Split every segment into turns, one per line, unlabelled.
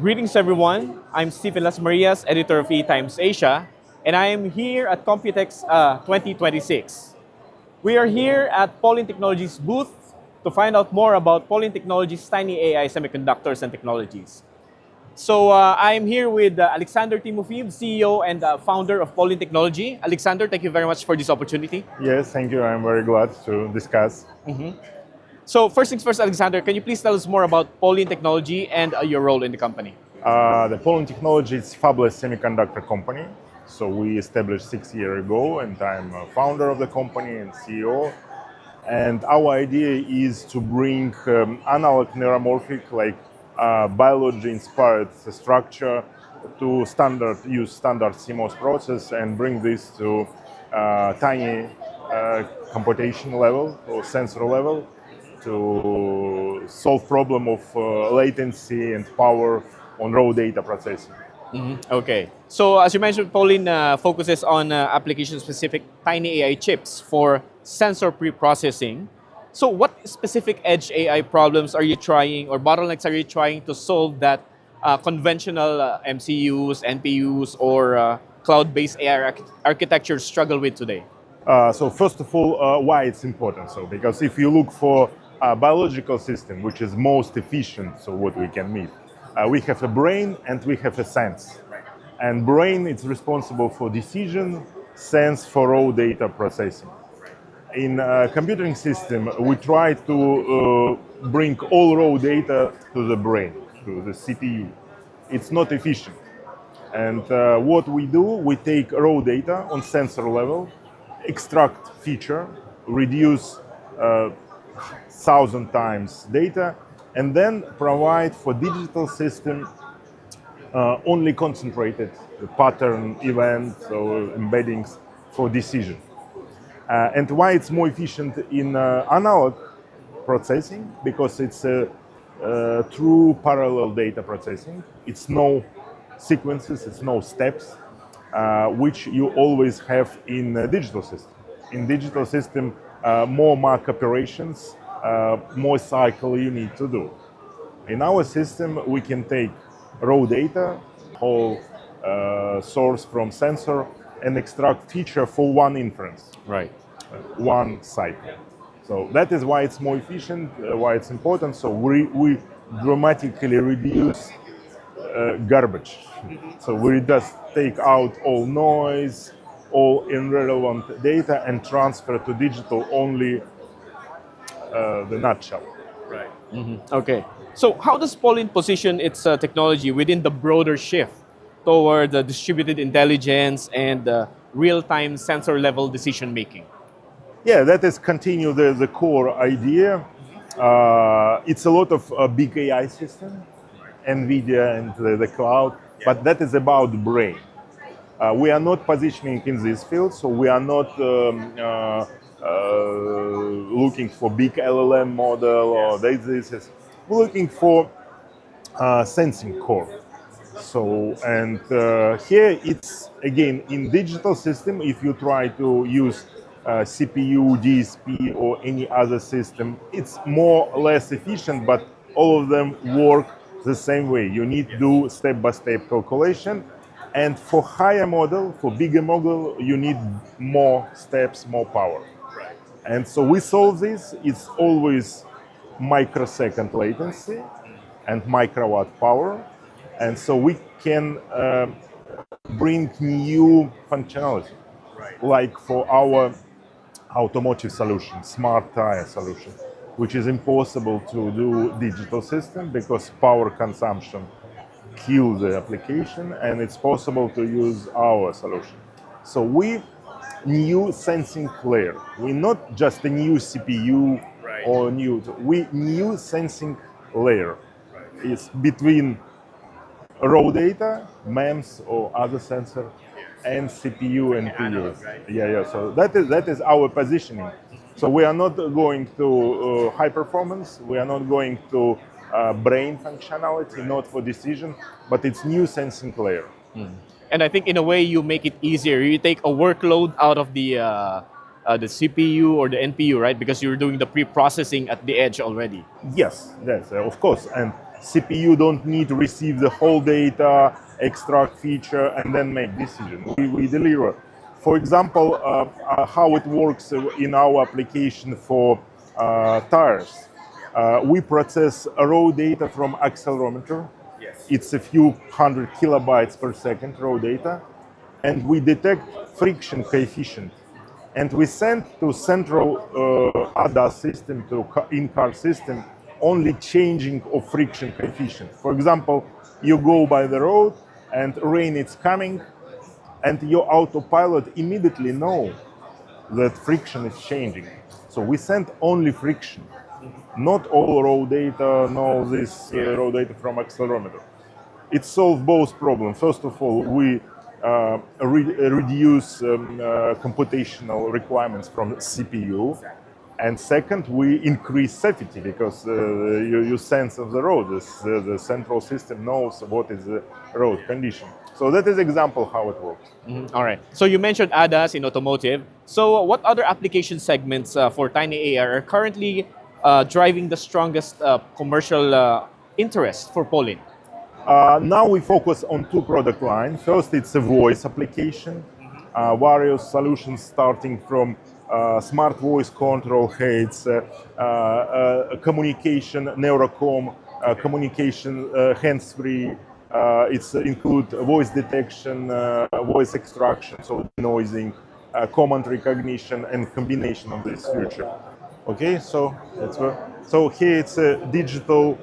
Greetings everyone, I'm Stephen Las Marias, editor of E-Times Asia, and I am here at Computex 2026. We are here at POLYN Technologies booth to find out more about POLYN Technologies' tiny AI semiconductors and technologies. So I'm here with Aleksandr Timofeev, CEO and founder of POLYN Technology. Aleksandr, thank you very much for this opportunity.
Yes, thank you. I'm very glad to discuss.
So first things first, Aleksandr, can you please tell us more about POLYN Technology and your role in the company?
The POLYN Technology is fabless semiconductor company. So we established 6 years ago, and I'm a founder of the company and CEO. And our idea is to bring analog neuromorphic, like biology-inspired structure to use standard CMOS process and bring this to tiny computation level or sensor level to solve problem of latency and power on raw data processing.
Okay. So as you mentioned, POLYN focuses on application-specific tiny AI chips for sensor pre-processing. So what specific edge AI problems are you trying, or bottlenecks are you trying to solve that conventional MCUs, NPUs, or cloud-based AI architectures struggle with today?
So first of all, why it's important? So because if you look for a biological system which is most efficient, so what we can meet, we have a brain and we have a sense. And brain is responsible for decision, sense for raw data processing. In a computing system, we try to bring all raw data to the brain, to the CPU. It's not efficient. And what we do, we take raw data on sensor level, extract feature, reduce 1,000 times data, and then provide for digital system only concentrated pattern, events, or embeddings for decision. And why it's more efficient in analog processing? Because it's a true parallel data processing. It's no sequences, it's no steps, which you always have in a digital system. In digital system, more mark operations, more cycle you need to do. In our system, we can take raw data, whole source from sensor, and extract feature for one inference.
Right.
One cycle. So that is why it's more efficient, why it's important. So we dramatically reduce garbage. So we just take out all noise, all irrelevant data, and transfer to digital only the nutshell.
Right. Okay. So how does POLYN position its technology within the broader shift toward the distributed intelligence and real-time sensor-level decision-making?
Yeah, that is continue the core idea. It's a lot of big AI system, NVIDIA and the cloud, but that is about the brain. We are not positioning in this field, so we are not looking for big LLM model or this. We're looking for sensing core. So, and here it's again in digital system. If you try to use CPU, DSP, or any other system, it's more or less efficient, but all of them work the same way. You need to do step-by-step calculation. And for higher model, for bigger model, you need more steps, more power.
Right.
And so we solve this. It's always microsecond latency and microwatt power. And so we can bring new functionality, like for our automotive solution, smart tire solution, which is impossible to do digital system because power consumption kills the application, and it's possible to use our solution. So we new sensing layer. We're not just a new CPU or new sensing layer. It's between raw data, MEMS or other sensor, and CPU and PUs. Yeah. So that is our positioning. So we are not going to high performance. We are not going to brain functionality, not for decision, but it's new sensing layer.
And I think in a way you make it easier. You take a workload out of the the CPU or the NPU, right? Because you're doing the pre-processing at the edge already.
Yes, that's of course. And CPU don't need to receive the whole data, extract feature, and then make decision. We deliver. For example, how it works in our application for tires. We process raw data from accelerometer.
Yes.
It's a few hundred kilobytes per second raw data, and we detect friction coefficient. And we send to central ADAS system, to in-car system, only changing of friction coefficient. For example, you go by the road and rain is coming, and your autopilot immediately know that friction is changing. So we send only friction, not all raw data, no this raw data from accelerometer. It solves both problems. First of all, we reduce computational requirements from CPU. And second, we increase safety because you sense of the road. The central system knows what is the road condition. So that is example how it works.
All right. So you mentioned ADAS in automotive. So what other application segments for Tiny AR are currently driving the strongest commercial interest for POLYN?
Now we focus on two product lines. First, it's a voice application. Various solutions starting from smart voice control heads, communication, neurocom, communication hands-free. It's include voice detection, voice extraction, so denoising, command recognition, and combination of this feature. Okay, so that's what. So here it's a digital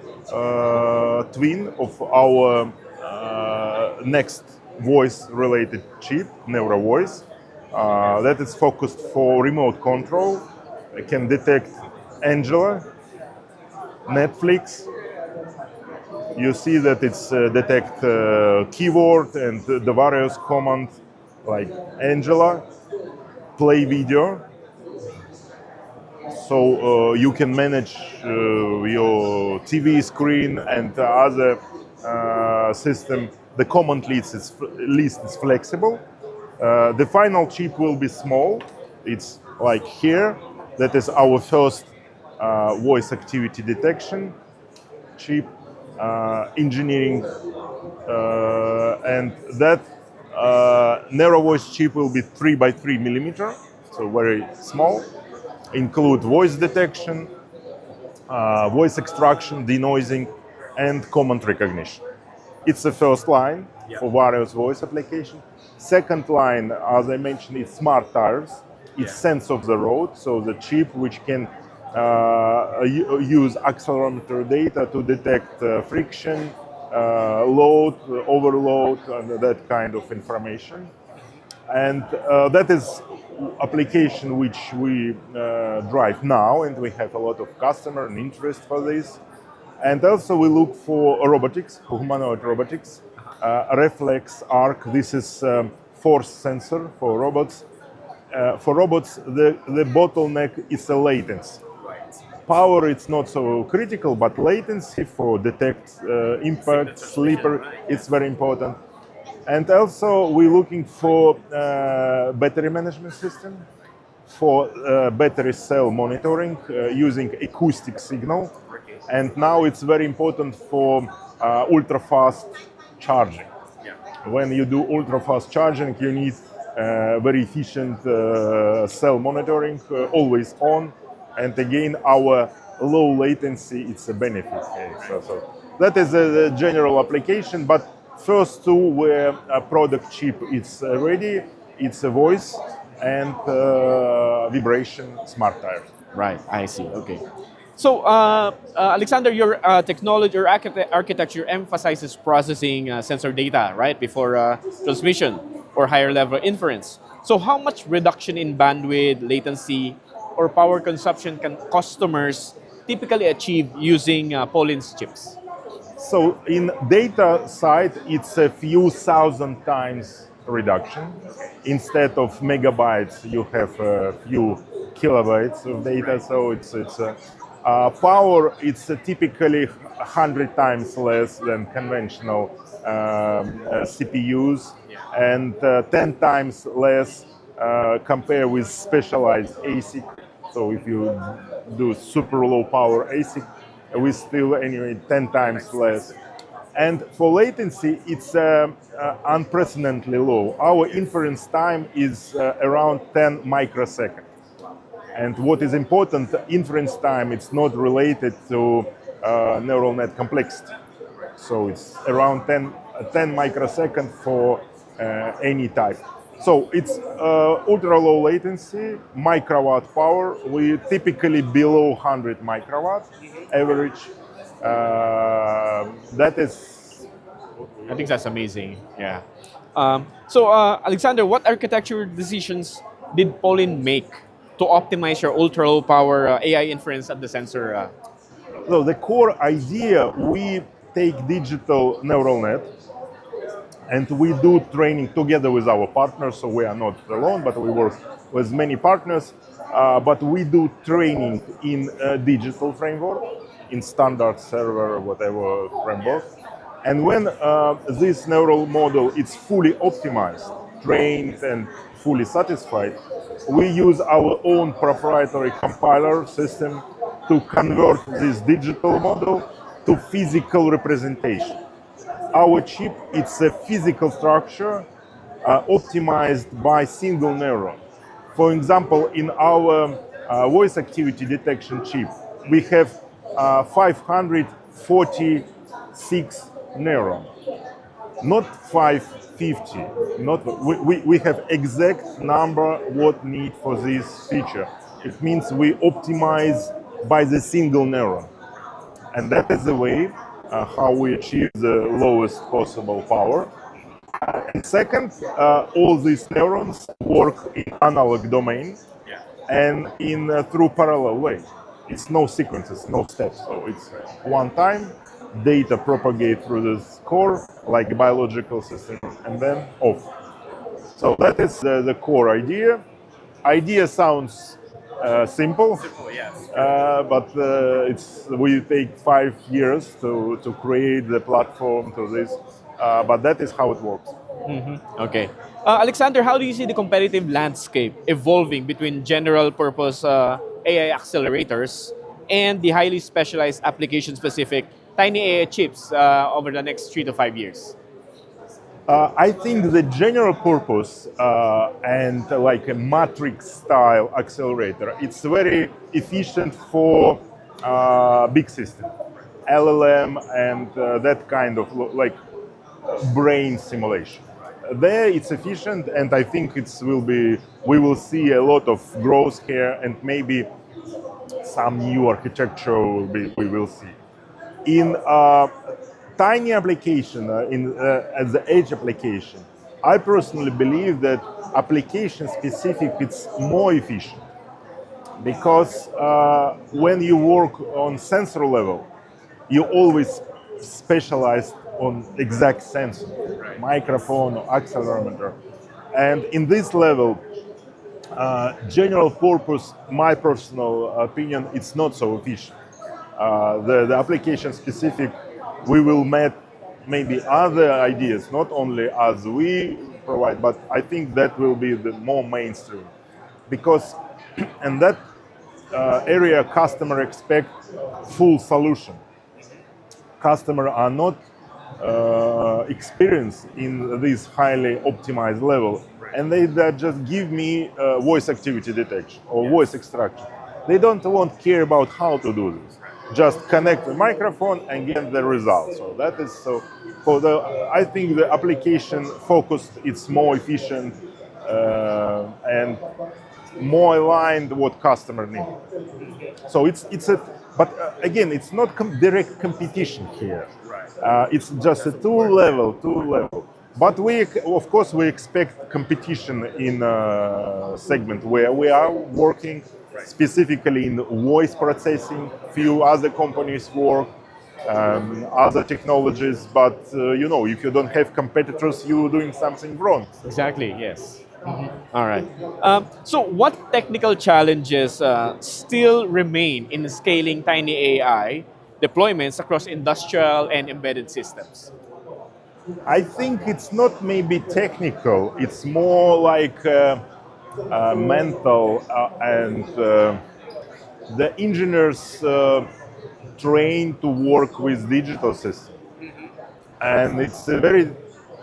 twin of our next voice-related chip, NeuroVoice, that is focused for remote control. It can detect Angela, Netflix. You see that it's detect keyword and the various commands like Angela, play video. So you can manage your TV screen and other system. The command list is flexible. The final chip will be small. It's like here. That is our first voice activity detection chip engineering, and that narrow voice chip will be 3 by 3 millimeter, so very small. Include voice detection, voice extraction, denoising, and command recognition. It's the first line for various voice applications. Second line, as I mentioned, is smart tires. It's sense of the road, so the chip which can use accelerometer data to detect friction, load, overload, and that kind of information. And that is application which we drive now, and we have a lot of customer and interest for this. And also we look for robotics, humanoid robotics, reflex, arc. This is force sensor for robots. For robots, the bottleneck is the latency. Power, it's not so critical, but latency for detect impact, sleeper, it's very important. And also we're looking for battery management system, for battery cell monitoring using acoustic signal. And now it's very important for ultra-fast charging. When you do ultra-fast charging, you need very efficient cell monitoring, always on. And again, our low latency, it's a benefit. Okay? So that is a general application, but first two where a product chip is ready, it's a voice and vibration smart tire.
Right, I see. Okay. So, Alexander, your technology or architecture emphasizes processing sensor data, right, before transmission or higher level inference. So, how much reduction in bandwidth, latency, or power consumption can customers typically achieve using POLYN's chips?
So, in data side, it's a few thousand times reduction. Instead of megabytes, you have a few kilobytes of data. So it's power. It's typically 100 times less than conventional CPUs, and 10 times less compare with specialized ASIC. So if you do super low power ASIC, we still anyway 10 times less. And for latency, it's unprecedentedly low. Our inference time is around 10 microseconds. And what is important, inference time, it's not related to neural net complexity. So it's around 10 microseconds for any type. So it's ultra low latency, microwatt power. We typically below 100 microwatt average. That is.
I think that's amazing. Yeah. Alexander, what architecture decisions did POLYN make to optimize your ultra low power AI inference at the sensor?
So the core idea, we take digital neural net and we do training together with our partners. So we are not alone, but we work with many partners. But we do training in a digital framework, in standard server, whatever framework. And when this neural model is fully optimized, trained and fully satisfied, we use our own proprietary compiler system to convert this digital model to physical representation. Our chip, it's a physical structure optimized by single neuron. For example, in our voice activity detection chip, we have 546 neuron, not 550. We have exact number what need for this feature. It means we optimize by the single neuron, and that is the way how we achieve the lowest possible power. And second, all these neurons work in analog domain and in through parallel way. It's no sequences, no steps. So it's one time, data propagate through this core like a biological system, and then off. So that is the core idea. Idea sounds simple, but we take 5 years to create the platform to this. But that is how it works.
Okay. Alexander, how do you see the competitive landscape evolving between general purpose AI accelerators and the highly specialized application specific tiny AI chips over the next 3 to 5 years?
I think the general purpose and like a matrix style accelerator, it's very efficient for big system, LLM and that kind of like brain simulation. There it's efficient, and I think we will see a lot of growth here, and maybe some new architecture we will see. In tiny application, as the edge application, I personally believe that application specific it's more efficient, because when you work on sensor level, you always specialize on exact sensor, microphone or accelerometer. And in this level, general purpose, my personal opinion, it's not so efficient. The application specific, we will meet maybe other ideas, not only as we provide, but I think that will be the more mainstream. Because in that area, customer expect full solution. Customer are not experienced in this highly optimized level, and they just give me voice activity detection or voice extraction. They don't care about how to do this. Just connect the microphone and get the result. So that is so. I think the application focused, it's more efficient and more aligned what customer need. So but again, it's not direct competition here. It's just a two level. But of course, we expect competition in a segment where we are working, specifically in voice processing. Few other companies work, other technologies. But if you don't have competitors, you're doing something wrong.
Exactly. Yes. All right. So, what technical challenges still remain in scaling tiny AI deployments across industrial and embedded systems?
I think it's not maybe technical. It's more like mental, and the engineers trained to work with digital systems. And it's very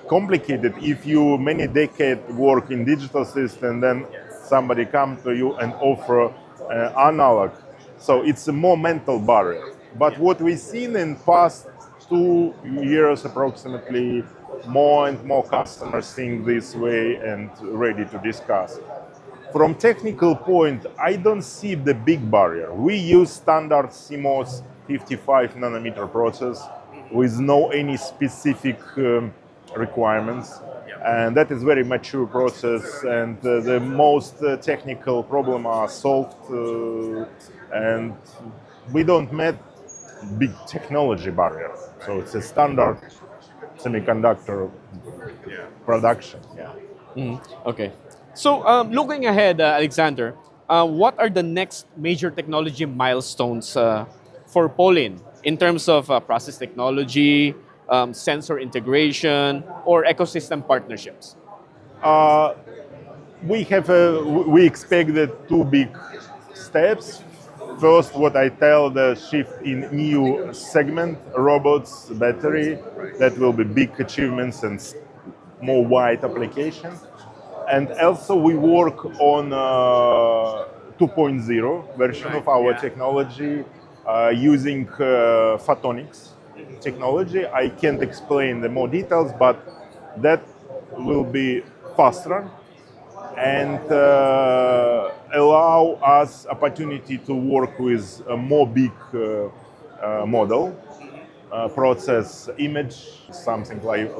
complicated if you many decades work in digital system, then somebody come to you and offer analog. So it's a more mental barrier. But what we've seen in past 2 years approximately, more and more customers think this way and ready to discuss. From technical point, I don't see the big barrier. We use standard CMOS 55 nanometer process with no any specific requirements. And that is very mature process, and the most technical problem are solved, and we don't met big technology barrier. So it's a standard semiconductor production. Yeah.
Okay. So, looking ahead, Alexander, what are the next major technology milestones for POLYN in terms of process technology, sensor integration, or ecosystem partnerships?
We expected two big steps. First, what I tell, the shift in new segment, robots, battery, that will be big achievements and more wide application. And also we work on 2.0 version of our technology using photonics technology. I can't explain the more details, but that will be faster and allow us opportunity to work with a more big model, process image, something like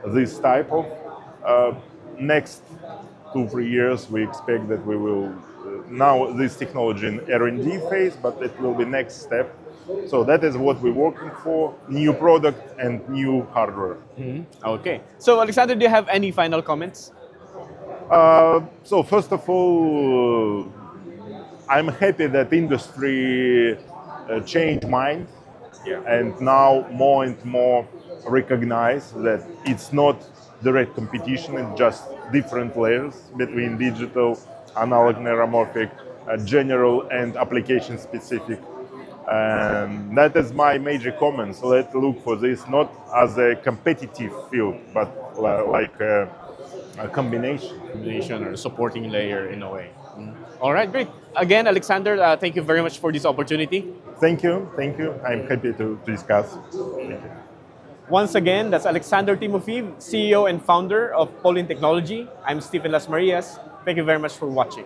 this type of. Next 2-3 years, we expect that we will now this technology in R&D phase, but it will be next step. So that is what we're working for: new product and new hardware.
Okay. So, Alexander, do you have any final comments?
So first of all, I'm happy that industry changed mind, and now more and more recognize that it's not direct competition, it's just different layers between digital, analog, neuromorphic, general, and application specific. And that is my major comment. So let's look for this not as a competitive field, but like a combination.
Combination or supporting layer in a way. All right, great. Again, Alexander, thank you very much for this opportunity.
Thank you. I'm happy to discuss. Thank you.
Once again, that's Aleksandr Timofeev, CEO and founder of POLYN Technology. I'm Stephen Las Marias. Thank you very much for watching.